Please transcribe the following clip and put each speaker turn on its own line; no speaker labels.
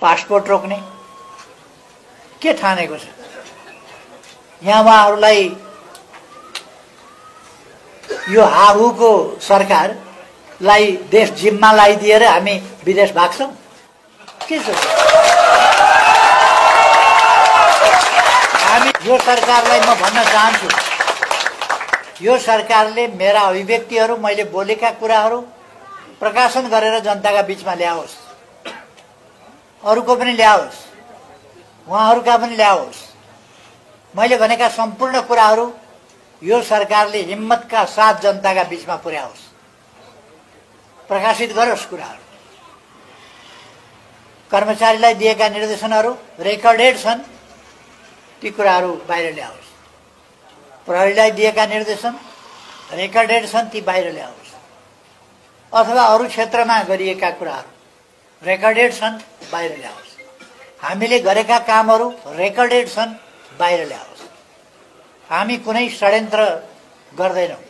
Passport रोक्ने के ठानेको छ? यहाँ उहाँहरूलाई यो हाहुको सरकारलाई देश जिम्मा लगाइदिएर हामी विदेश भाग्छौँ के छ? हामी यो सरकारलाई म भन्न चाहन्छु, यो सरकारले मेरा अभिव्यक्तिहरू, मैले बोलेका कुराहरू प्रकाशन गरेर जनताका बीचमा ल्याओस्, अरूको पनि ल्याओस्, उहाँहरूका पनि ल्याओस्। मैले भनेका सम्पूर्ण कुराहरू यो सरकारले हिम्मतका साथ जनताका बीचमा पुर्याओस्, प्रकाशित गरोस् कुराहरू। कर्मचारीलाई दिएका निर्देशनहरू रेकर्डेड छन्, ती कुराहरू बाहिर ल्याओस्। प्रहरीलाई दिएका निर्देशन रेकर्डेड छन्, ती बाहिर ल्याओस्। अथवा अरू क्षेत्रमा गरिएका कुराहरू रेकर्डेड छन्, बाहिर ल्याओस्। हामीले गरेका कामहरू रेकर्डेड छन्, बाहिर ल्याओस्। हामी कुनै षड्यन्त्र गर्दैनौँ।